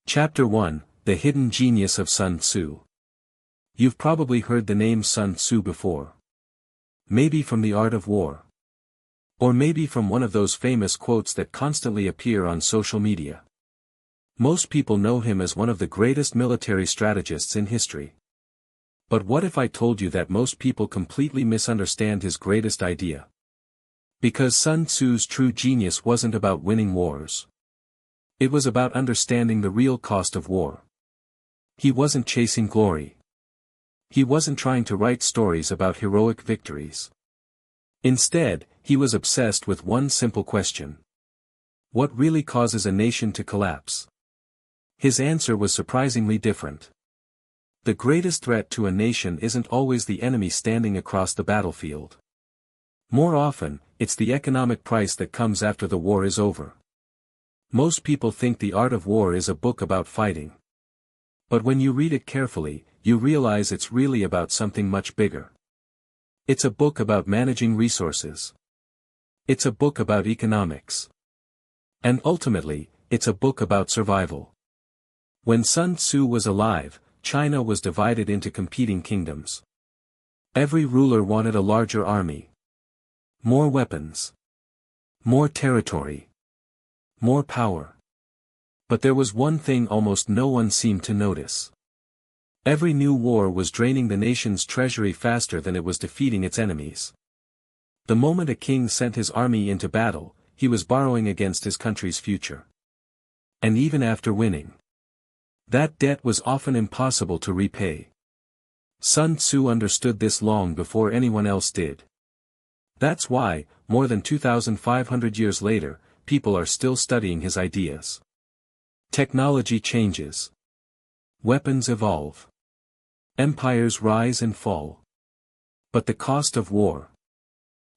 Chapter 1, The Hidden Genius of Sun Tzu. You've probably heard the name Sun Tzu before. Maybe from The Art of War. Or maybe from one of those famous quotes that constantly appear on social media. Most people know him as one of the greatest military strategists in history. But what if I told you that most people completely misunderstand his greatest idea? Because Sun Tzu's true genius wasn't about winning wars. It was about understanding the real cost of war. He wasn't chasing glory. He wasn't trying to write stories about heroic victories. Instead, he was obsessed with one simple question. What really causes a nation to collapse? His answer was surprisingly different. The greatest threat to a nation isn't always the enemy standing across the battlefield. More often, it's the economic price that comes after the war is over. Most people think The Art of War is a book about fighting. But when you read it carefully, you realize it's really about something much bigger. It's a book about managing resources. It's a book about economics. And ultimately, it's a book about survival. When Sun Tzu was alive, China was divided into competing kingdoms. Every ruler wanted a larger army. More weapons. More territory. More power. But there was one thing almost no one seemed to notice. Every new war was draining the nation's treasury faster than it was defeating its enemies. The moment a king sent his army into battle, he was borrowing against his country's future. And even after winning, that debt was often impossible to repay. Sun Tzu understood this long before anyone else did. That's why, more than 2,500 years later, people are still studying his ideas. Technology changes. Weapons evolve. Empires rise and fall. But the cost of war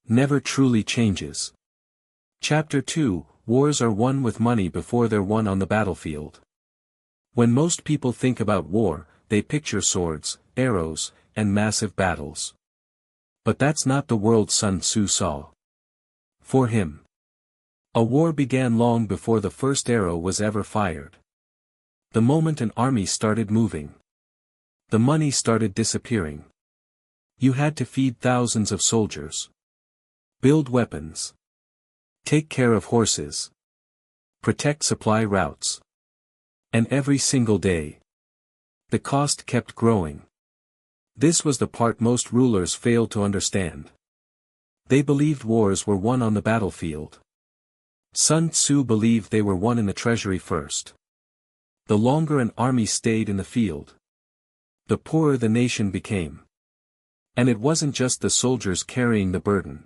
never truly changes. Chapter 2, Wars are won with money before they're won on the battlefield. When most people think about war, they picture swords, arrows, and massive battles. But that's not the world Sun Tzu saw. For him, a war began long before the first arrow was ever fired. The moment an army started moving, the money started disappearing. You had to feed thousands of soldiers, build weapons, take care of horses, protect supply routes. And every single day, the cost kept growing. This was the part most rulers failed to understand. They believed wars were won on the battlefield. Sun Tzu believed they were won in the treasury first. The longer an army stayed in the field, the poorer the nation became. And it wasn't just the soldiers carrying the burden.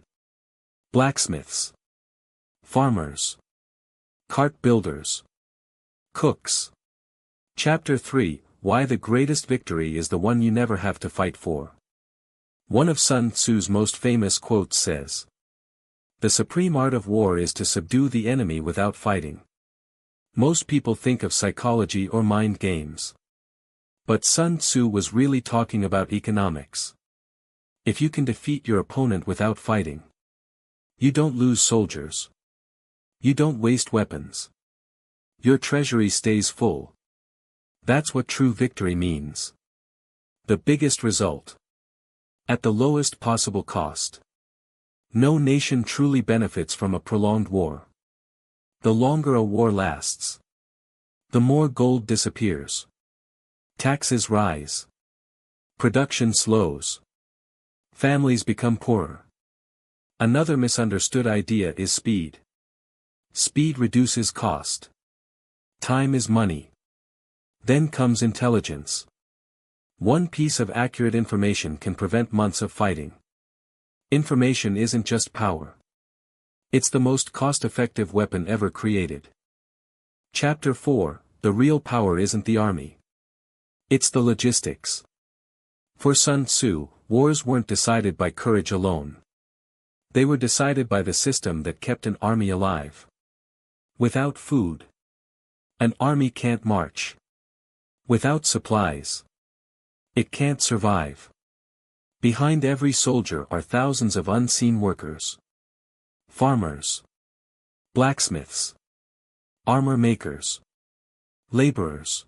Blacksmiths, farmers, cart builders, cooks. Chapter 3, Why the Greatest Victory is the One You Never Have to Fight For. One of Sun Tzu's most famous quotes says, "The supreme art of war is to subdue the enemy without fighting." Most people think of psychology or mind games. But Sun Tzu was really talking about economics. If you can defeat your opponent without fighting, you don't lose soldiers. You don't waste weapons. Your treasury stays full. That's what true victory means. The biggest result. At the lowest possible cost. No nation truly benefits from a prolonged war. The longer a war lasts, the more gold disappears. Taxes rise. Production slows. Families become poorer. Another misunderstood idea is speed. Speed reduces cost. Time is money. Then comes intelligence. One piece of accurate information can prevent months of fighting. Information isn't just power. It's the most cost-effective weapon ever created. Chapter 4, The Real Power Isn't the Army. It's the logistics. For Sun Tzu, wars weren't decided by courage alone. They were decided by the system that kept an army alive. Without food, an army can't march. Without supplies, it can't survive. Behind every soldier are thousands of unseen workers. Farmers, blacksmiths, armor makers, Laborers.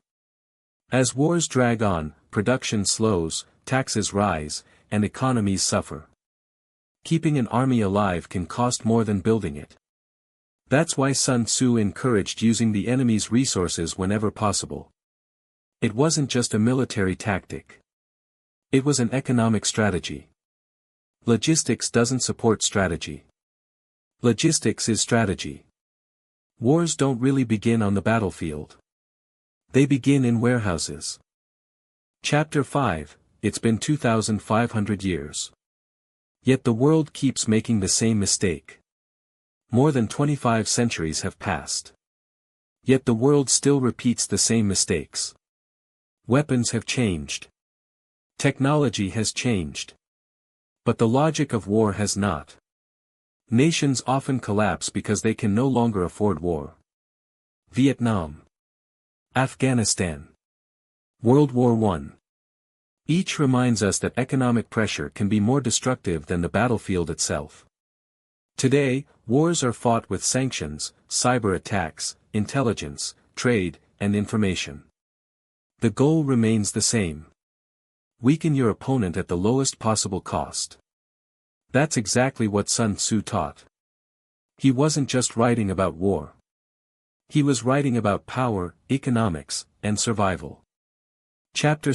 As wars drag on, production slows, taxes rise, and economies suffer. Keeping an army alive can cost more than building it. That's why Sun Tzu encouraged using the enemy's resources whenever possible. It wasn't just a military tactic. It was an economic strategy. Logistics doesn't support strategy. Logistics is strategy. Wars don't really begin on the battlefield. They begin in warehouses. Chapter 5, It's been 2,500 years. Yet the world keeps making the same mistake. More than 25 centuries have passed. Yet the world still repeats the same mistakes. Weapons have changed. Technology has changed. But the logic of war has not. Nations often collapse because they can no longer afford war. Vietnam. Afghanistan. World War I. Each reminds us that economic pressure can be more destructive than the battlefield itself. Today, wars are fought with sanctions, cyber attacks, intelligence, trade, and information. The goal remains the same. Weaken your opponent at the lowest possible cost. That's exactly what Sun Tzu taught. He wasn't just writing about war. He was writing about power, economics, and survival. Chapter